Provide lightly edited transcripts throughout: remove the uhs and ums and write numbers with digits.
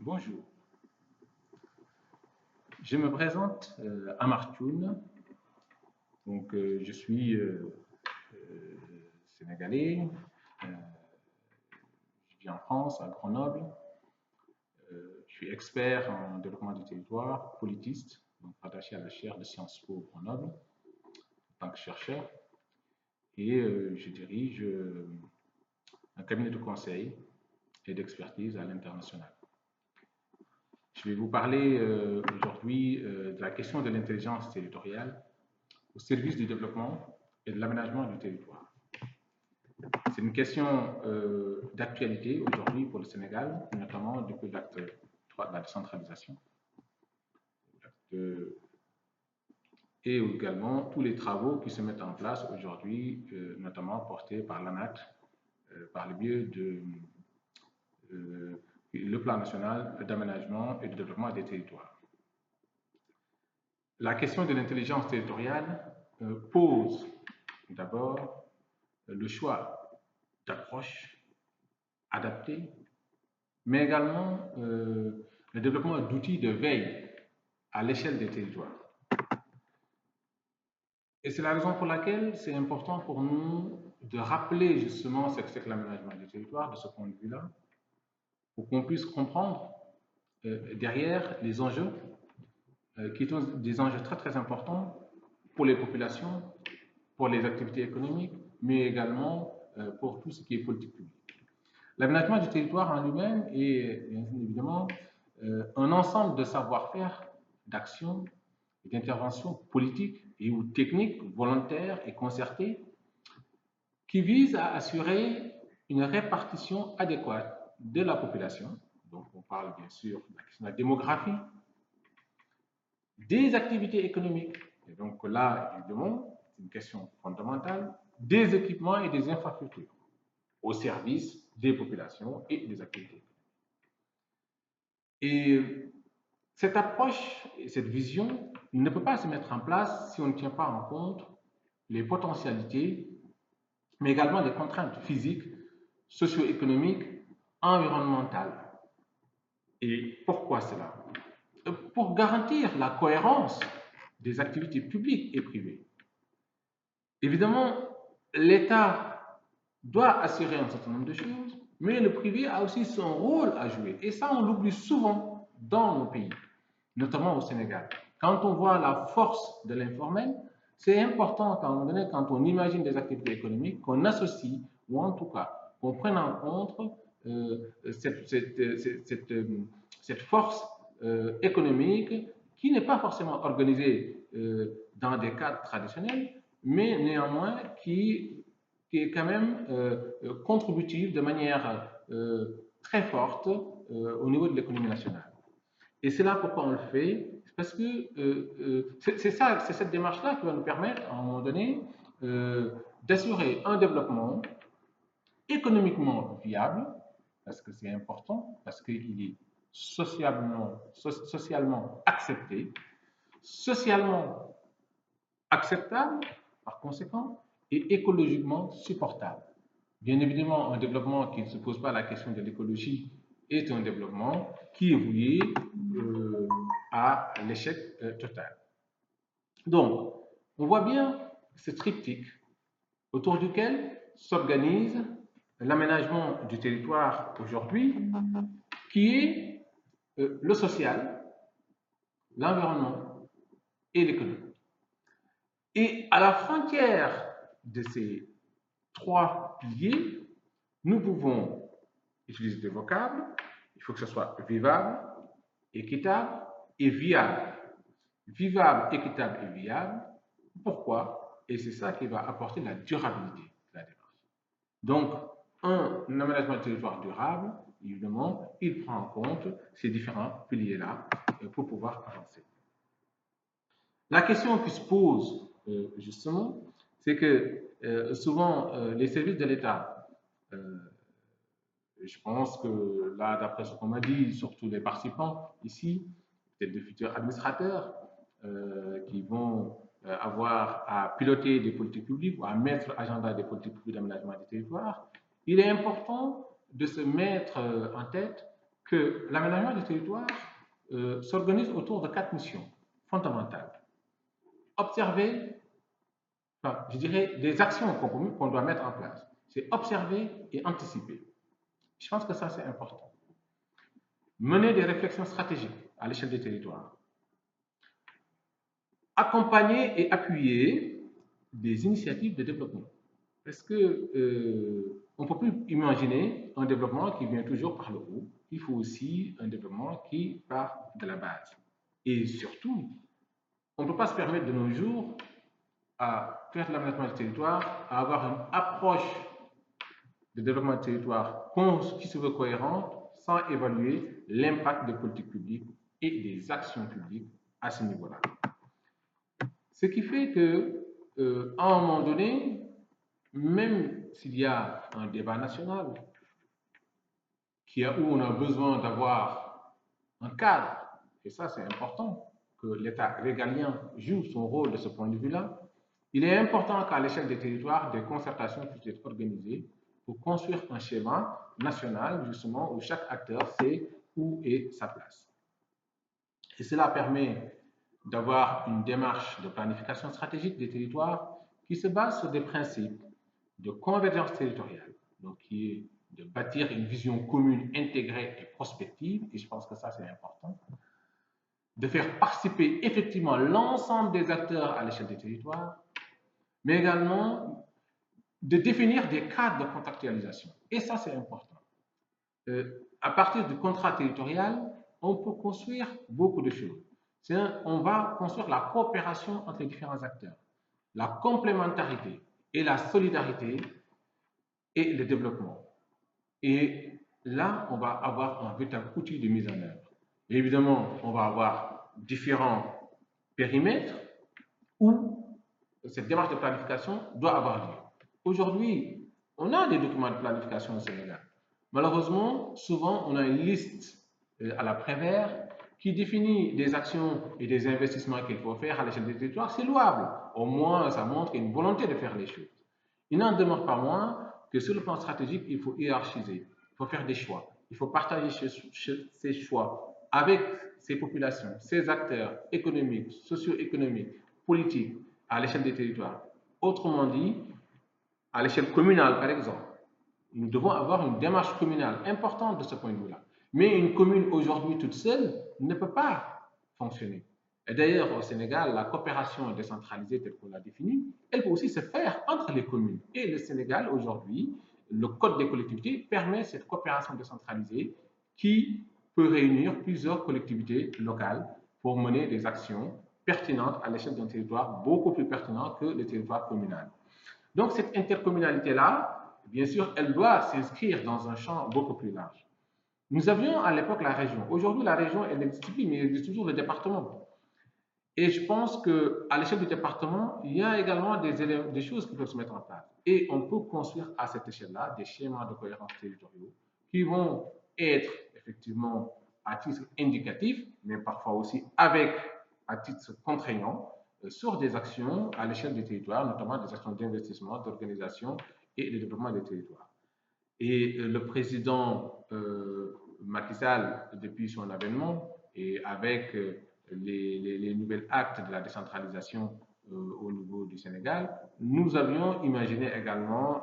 Bonjour, je me présente Amar Thioune. Je suis sénégalais, euh, je vis en France, à Grenoble. Je suis expert en développement du territoire, politiste, donc rattaché à la chaire de Sciences Po Grenoble en tant que chercheur. Je dirige un cabinet de conseil et d'expertise à l'international. Je vais vous parler aujourd'hui de la question de l'intelligence territoriale au service du développement et de l'aménagement du territoire. C'est une question d'actualité aujourd'hui pour le Sénégal, notamment depuis l'acte 3 de la décentralisation et également tous les travaux qui se mettent en place aujourd'hui, notamment portés par l'ANAT, par le biais de le plan national d'aménagement et de développement des territoires. La question de l'intelligence territoriale pose d'abord le choix d'approches adaptées, mais également le développement d'outils de veille à l'échelle des territoires. Et c'est la raison pour laquelle c'est important pour nous de rappeler justement ce que c'est que l'aménagement du territoire de ce point de vue-là, pour qu'on puisse comprendre derrière les enjeux qui sont des enjeux très très importants pour les populations, pour les activités économiques, mais également pour tout ce qui est politique publique. L'aménagement du territoire en lui-même est bien évidemment un ensemble de savoir-faire, d'actions et d'interventions politiques et ou techniques, volontaires et concertées, qui visent à assurer une répartition adéquate de la population. Donc on parle bien sûr de la question de la démographie, des activités économiques, et donc là, évidemment, c'est une question fondamentale, des équipements et des infrastructures au service des populations et des activités. Et cette approche et cette vision ne peut pas se mettre en place si on ne tient pas en compte les potentialités, mais également les contraintes physiques, socio-économiques, environnementales. Et pourquoi cela? Pour garantir la cohérence des activités publiques et privées. Évidemment, l'État doit assurer un certain nombre de choses, mais le privé a aussi son rôle à jouer. Et ça, on l'oublie souvent dans nos pays, notamment au Sénégal. Quand on voit la force de l'informel, c'est important qu'à un moment donné, quand on imagine des activités économiques, qu'on associe, ou en tout cas, qu'on prenne en compte cette force économique qui n'est pas forcément organisée dans des cadres traditionnels, mais néanmoins qui est quand même contributive de manière très forte au niveau de l'économie nationale. Et c'est là pourquoi on le fait, parce que c'est cette démarche-là qui va nous permettre, à un moment donné, d'assurer un développement économiquement viable, parce que c'est important, parce qu'il est socialement accepté, socialement acceptable, par conséquent, et écologiquement supportable. Bien évidemment, un développement qui ne se pose pas la question de l'écologie est un développement qui est voué à l'échec total. Donc, on voit bien ce triptyque autour duquel s'organise l'aménagement du territoire aujourd'hui, qui est le social, l'environnement et l'économie. Et à la frontière de ces trois piliers, nous pouvons utiliser des vocables. Il faut que ce soit vivable, équitable et viable. Vivable, équitable et viable. Pourquoi? Et c'est ça qui va apporter la durabilité de la démarche. Donc, un aménagement du territoire durable, évidemment, il prend en compte ces différents piliers-là pour pouvoir avancer. La question qui se pose, justement, c'est que souvent, les services de l'État, je pense que là, d'après ce qu'on m'a dit, surtout les participants ici, peut-être des futurs administrateurs qui vont avoir à piloter des politiques publiques ou à mettre l'agenda des politiques publiques d'aménagement du territoire, il est important de se mettre en tête que l'aménagement du territoire s'organise autour de 4 missions fondamentales. Observer, enfin, je dirais, des actions qu'on doit mettre en place. C'est observer et anticiper. Je pense que ça, c'est important. Mener des réflexions stratégiques à l'échelle des territoires. Accompagner et appuyer des initiatives de développement. Parce que on ne peut plus imaginer un développement qui vient toujours par le haut. Il faut aussi un développement qui part de la base. Et surtout, on ne peut pas se permettre de nos jours à faire de l'aménagement du territoire, à avoir une approche de développement du territoire qui se veut cohérente sans évaluer l'impact des politiques publiques et des actions publiques à ce niveau-là. Ce qui fait que, à un moment donné, même s'il y a un débat national où on a besoin d'avoir un cadre, et ça c'est important, que l'État régalien joue son rôle de ce point de vue-là, il est important qu'à l'échelle des territoires, des concertations puissent être organisées pour construire un schéma national, justement, où chaque acteur sait où est sa place. Et cela permet d'avoir une démarche de planification stratégique des territoires qui se base sur des principes de convergence territoriale, donc qui est de bâtir une vision commune, intégrée et prospective, et je pense que ça c'est important, de faire participer effectivement l'ensemble des acteurs à l'échelle des territoires, mais également de définir des cadres de contractualisation. Et ça c'est important. À partir du contrat territorial, on peut construire beaucoup de choses. On va construire la coopération entre les différents acteurs, la complémentarité et la solidarité et le développement. Et là, on va avoir un véritable outil de mise en œuvre. Et évidemment, on va avoir différents périmètres où cette démarche de planification doit avoir lieu. Aujourd'hui, on a des documents de planification au Sénégal. Malheureusement, souvent, on a une liste à la Prévert qui définit des actions et des investissements qu'il faut faire à l'échelle des territoires. C'est louable. Au moins, ça montre qu'il y a une volonté de faire les choses. Il n'en demeure pas moins que sur le plan stratégique, il faut hiérarchiser, il faut faire des choix, il faut partager ces choix avec ces populations, ces acteurs économiques, socio-économiques, politiques à l'échelle des territoires. Autrement dit, à l'échelle communale, par exemple, nous devons avoir une démarche communale importante de ce point de vue-là. Mais une commune aujourd'hui toute seule ne peut pas fonctionner. Et d'ailleurs, au Sénégal, la coopération décentralisée telle qu'on l'a définie, elle peut aussi se faire entre les communes. Et le Sénégal, aujourd'hui, le Code des collectivités permet cette coopération décentralisée qui peut réunir plusieurs collectivités locales pour mener des actions pertinentes à l'échelle d'un territoire, beaucoup plus pertinentes que le territoire communal. Donc, cette intercommunalité-là, bien sûr, elle doit s'inscrire dans un champ beaucoup plus large. Nous avions à l'époque la région. Aujourd'hui, la région, elle n'existe plus, mais il existe toujours le département. Et je pense qu'à l'échelle du département, il y a également des choses qui peuvent se mettre en place. Et on peut construire à cette échelle-là des schémas de cohérence territoriaux qui vont être effectivement à titre indicatif, mais parfois aussi à titre contraignant, sur des actions à l'échelle des territoires, notamment des actions d'investissement, d'organisation et de développement des territoires. Et le président Macky Sall, depuis son avènement, et avec les nouvelles actes de la décentralisation au niveau du Sénégal, nous avions imaginé également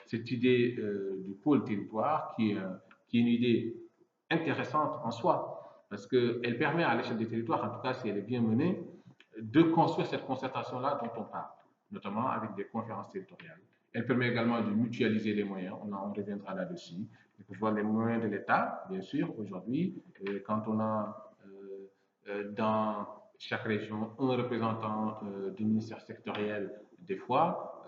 cette idée du pôle territoire qui est une idée intéressante en soi, parce qu'elle permet à l'échelle des territoires, en tout cas si elle est bien menée, de construire cette concertation-là dont on parle, notamment avec des conférences territoriales. Elle permet également de mutualiser les moyens, on reviendra là-dessus, de pouvoir les moyens de l'État, bien sûr, aujourd'hui, quand on a dans chaque région un représentant du ministère sectoriel, des fois,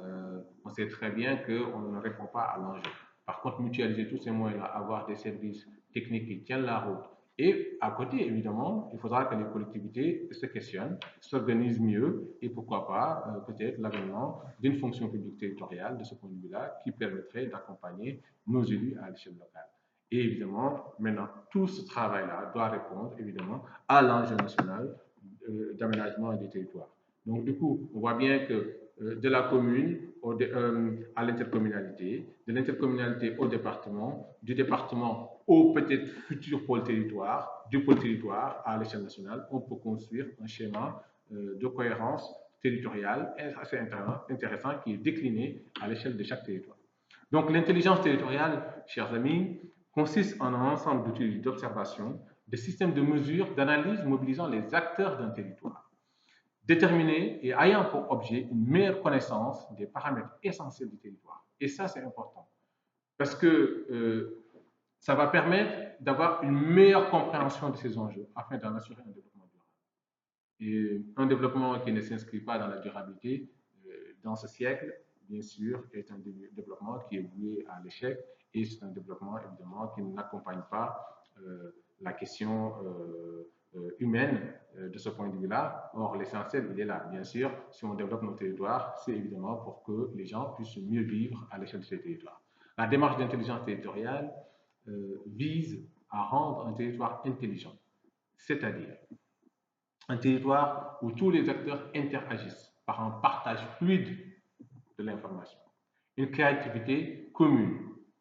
on sait très bien qu'on ne répond pas à l'enjeu. Par contre, mutualiser tous ces moyens-là, avoir des services techniques qui tiennent la route. Et à côté, évidemment, il faudra que les collectivités se questionnent, s'organisent mieux et pourquoi pas, peut-être, l'avènement d'une fonction publique territoriale de ce point de vue-là qui permettrait d'accompagner nos élus à l'échelle locale. Et évidemment, maintenant, tout ce travail-là doit répondre, évidemment, à l'enjeu national d'aménagement des territoires. Donc, du coup, on voit bien que de la commune à l'intercommunalité, de l'intercommunalité au département, du département au peut-être futur pôle territoire, du pôle territoire à l'échelle nationale, on peut construire un schéma de cohérence territoriale assez intéressant qui est décliné à l'échelle de chaque territoire. Donc l'intelligence territoriale, chers amis, consiste en un ensemble d'outils d'observation, de systèmes de mesure, d'analyse mobilisant les acteurs d'un territoire, déterminés et ayant pour objet une meilleure connaissance des paramètres essentiels du territoire. Et ça, c'est important, parce que ça va permettre d'avoir une meilleure compréhension de ces enjeux afin d'en assurer un développement durable. Et un développement qui ne s'inscrit pas dans la durabilité, dans ce siècle, bien sûr, est un développement qui est voué à l'échec et c'est un développement, évidemment, qui n'accompagne pas la question humaine de ce point de vue-là. Or, l'essentiel, il est là. Bien sûr, si on développe nos territoires, c'est évidemment pour que les gens puissent mieux vivre à l'échelle de ces territoires. La démarche d'intelligence territoriale vise à rendre un territoire intelligent, c'est-à-dire un territoire où tous les acteurs interagissent par un partage fluide de l'information, une créativité commune.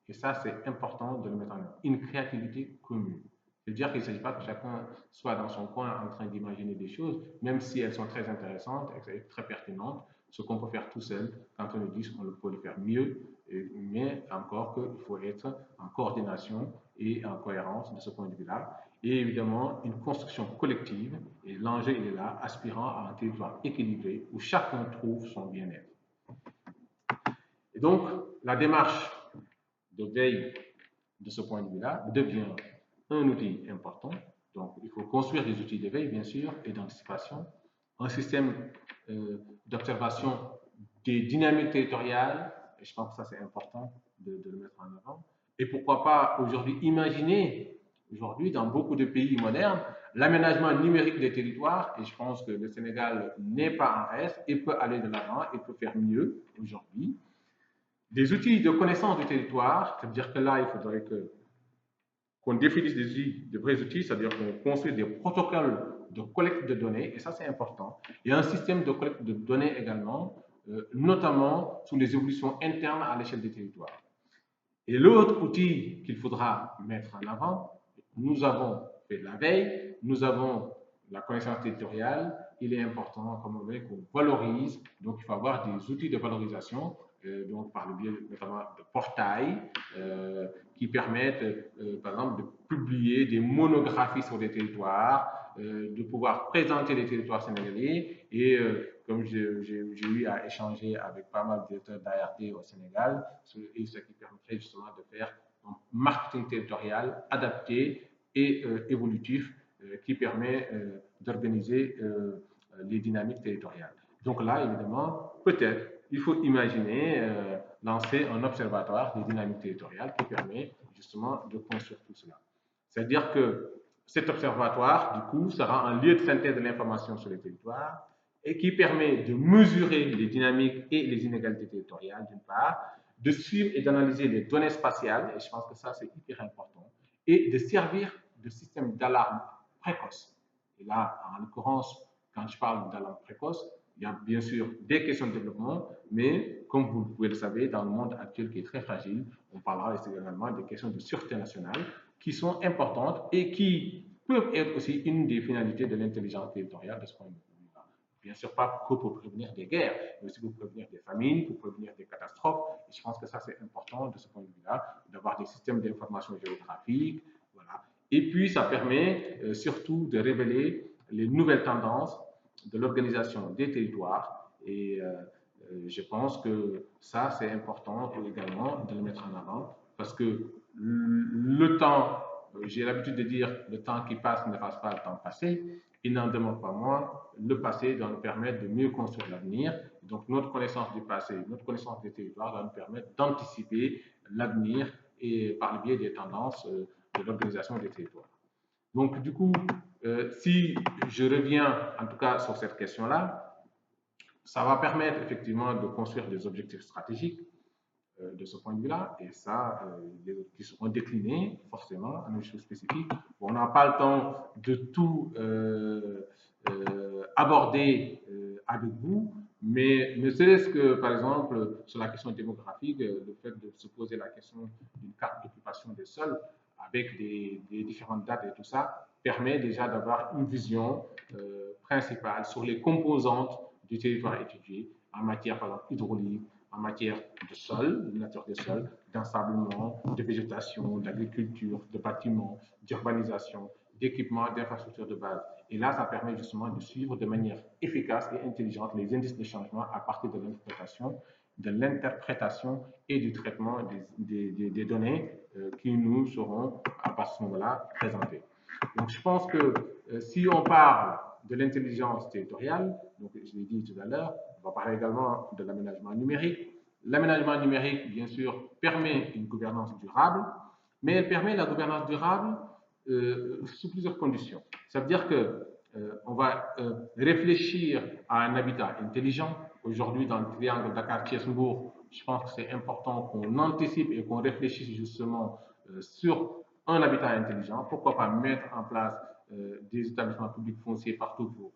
Et ça, c'est important de le mettre en œuvre. Une créativité commune. C'est-à-dire qu'il ne s'agit pas que chacun soit dans son coin en train d'imaginer des choses, même si elles sont très intéressantes et très pertinentes. Ce qu'on peut faire tout seul, quand on le dit, on peut le faire mieux, mais encore qu'il faut être en coordination et en cohérence de ce point de vue-là. Et évidemment, une construction collective, et l'enjeu il est là, aspirant à un territoire équilibré où chacun trouve son bien-être. Et donc, la démarche de veille de ce point de vue-là devient un outil important. Donc, il faut construire des outils de veille, bien sûr, et d'anticipation, un système d'observation des dynamiques territoriales, et je pense que ça c'est important de le mettre en avant. Et pourquoi pas aujourd'hui imaginer, aujourd'hui dans beaucoup de pays modernes, l'aménagement numérique des territoires, et je pense que le Sénégal n'est pas en reste et peut aller de l'avant et peut faire mieux aujourd'hui. Des outils de connaissance du territoire, c'est-à-dire que là, il faudrait qu'on définisse des outils, de vrais outils, c'est-à-dire qu'on construise des protocoles de collecte de données, et ça c'est important, et un système de collecte de données également, notamment sur les évolutions internes à l'échelle des territoires. Et l'autre outil qu'il faudra mettre en avant, nous avons fait de la veille, nous avons la connaissance territoriale, il est important, comme on veut, qu'on valorise, donc il faut avoir des outils de valorisation, donc par le biais notamment de portails qui permettent, par exemple, de publier des monographies sur les territoires, de pouvoir présenter les territoires sénégalais et comme j'ai eu à échanger avec pas mal de directeurs d'ART au Sénégal, et ce qui permettrait justement de faire un marketing territorial adapté et évolutif qui permet d'organiser les dynamiques territoriales. Donc là, évidemment, peut-être il faut imaginer lancer un observatoire des dynamiques territoriales qui permet justement de construire tout cela. C'est-à-dire que cet observatoire, du coup, sera un lieu de synthèse de l'information sur les territoires et qui permet de mesurer les dynamiques et les inégalités territoriales, d'une part, de suivre et d'analyser les données spatiales, et je pense que ça, c'est hyper important, et de servir de système d'alarme précoce. Et là, en l'occurrence, quand je parle d'alarme précoce, il y a bien sûr des questions de développement, mais comme vous pouvez le savoir, dans le monde actuel qui est très fragile, on parlera également des questions de sûreté nationale qui sont importantes et qui peuvent être aussi une des finalités de l'intelligence territoriale de ce point de vue. Bien sûr, pas que pour prévenir des guerres, mais aussi pour prévenir des famines, pour prévenir des catastrophes. Et je pense que ça, c'est important de ce point de vue-là, d'avoir des systèmes d'information géographique. Voilà. Et puis, ça permet surtout de révéler les nouvelles tendances de l'organisation des territoires. Et je pense que ça, c'est important également de le mettre en avant parce que le temps, j'ai l'habitude de dire, le temps qui passe ne passe pas le temps passé. Il n'en demeure pas moins, le passé doit nous permettre de mieux construire l'avenir. Donc, notre connaissance du passé, notre connaissance des territoires doit nous permettre d'anticiper l'avenir et par le biais des tendances de l'organisation des territoires. Donc, du coup, si je reviens en tout cas sur cette question-là, ça va permettre effectivement de construire des objectifs stratégiques de ce point de vue-là, et ça, qui seront déclinés forcément en une chose spécifique. Bon, on n'a pas le temps de tout aborder avec vous, mais ne serait-ce que, par exemple, sur la question démographique, le fait de se poser la question d'une carte d'occupation des sols avec des différentes dates et tout ça, permet déjà d'avoir une vision principale sur les composantes du territoire étudié en matière, par exemple, hydraulique, en matière de sol, de nature des sols, d'ensablement, de végétation, d'agriculture, de bâtiments, d'urbanisation, d'équipements, d'infrastructures de base. Et là, ça permet justement de suivre de manière efficace et intelligente les indices de changement à partir de l'interprétation et du traitement des données qui nous seront à partir de ce moment-là présentées. Donc, je pense que si on parle de l'intelligence territoriale, donc je l'ai dit tout à l'heure, on va parler également de l'aménagement numérique. L'aménagement numérique, bien sûr, permet une gouvernance durable, mais elle permet la gouvernance durable sous plusieurs conditions. Ça veut dire que on va réfléchir à un habitat intelligent. Aujourd'hui, dans le triangle Dakar-Thiès-Mbourg, je pense que c'est important qu'on anticipe et qu'on réfléchisse justement sur un habitat intelligent. Pourquoi pas mettre en place des établissements publics fonciers partout pour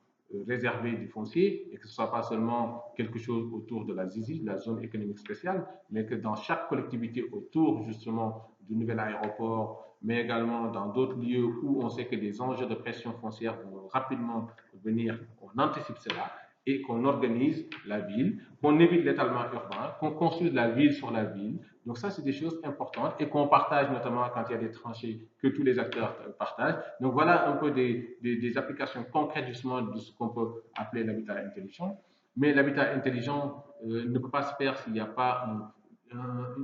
réserver du foncier et que ce ne soit pas seulement quelque chose autour de la ZIZI, de la zone économique spéciale, mais que dans chaque collectivité autour justement du nouvel aéroport, mais également dans d'autres lieux où on sait que des enjeux de pression foncière vont rapidement venir, on anticipe cela et qu'on organise la ville, qu'on évite l'étalement urbain, qu'on construise la ville sur la ville. Donc ça, c'est des choses importantes et qu'on partage notamment quand il y a des tranchées que tous les acteurs partagent. Donc voilà un peu des applications concrètes justement de ce qu'on peut appeler l'habitat intelligent. Mais l'habitat intelligent ne peut pas se faire s'il n'y a pas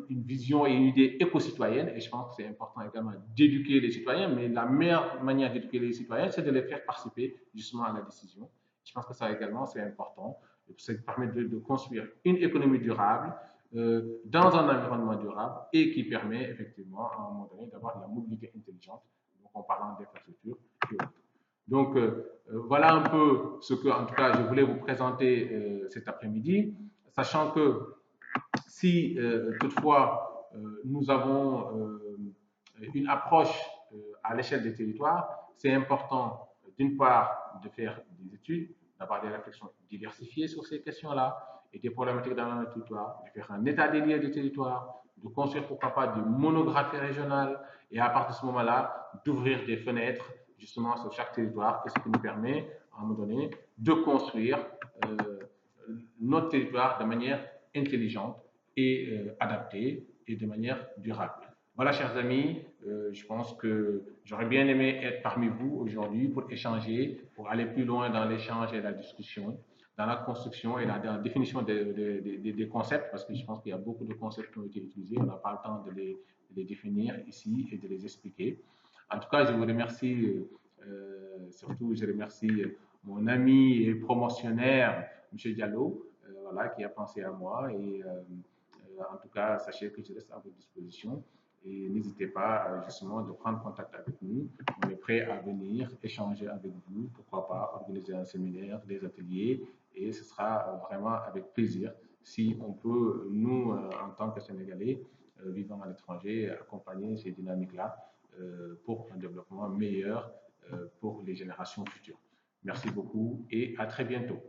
une vision et une idée éco-citoyenne. Et je pense que c'est important également d'éduquer les citoyens. Mais la meilleure manière d'éduquer les citoyens, c'est de les faire participer justement à la décision. Je pense que ça également, c'est important. Ça permet de construire une économie durable dans un environnement durable et qui permet effectivement à un moment donné d'avoir de la mobilité intelligente, donc en parlant d'infrastructures et autres. Donc voilà un peu ce que, en tout cas, je voulais vous présenter cet après-midi, sachant que si toutefois nous avons une approche à l'échelle des territoires, c'est important d'une part de faire des études, d'avoir des réflexions diversifiées sur ces questions-là et des problématiques dans le territoire, de faire un état des lieux des territoires, de construire pourquoi pas des monographies régionales et à partir de ce moment-là, d'ouvrir des fenêtres justement sur chaque territoire et ce qui nous permet à un moment donné de construire notre territoire de manière intelligente et adaptée et de manière durable. Voilà, chers amis, je pense que j'aurais bien aimé être parmi vous aujourd'hui pour échanger, pour aller plus loin dans l'échange et la discussion, dans la construction et dans la définition des concepts, parce que je pense qu'il y a beaucoup de concepts qui ont été utilisés. On n'a pas le temps de les définir ici et de les expliquer. En tout cas, je vous remercie, surtout je remercie mon ami et promotionnaire, M. Diallo, voilà, qui a pensé à moi. Et en tout cas, sachez que je reste à votre disposition. Et n'hésitez pas justement de prendre contact avec nous. On est prêt à venir échanger avec vous, pourquoi pas organiser un séminaire, des ateliers. Et ce sera vraiment avec plaisir si on peut, nous, en tant que Sénégalais, vivant à l'étranger, accompagner ces dynamiques-là pour un développement meilleur pour les générations futures. Merci beaucoup et à très bientôt.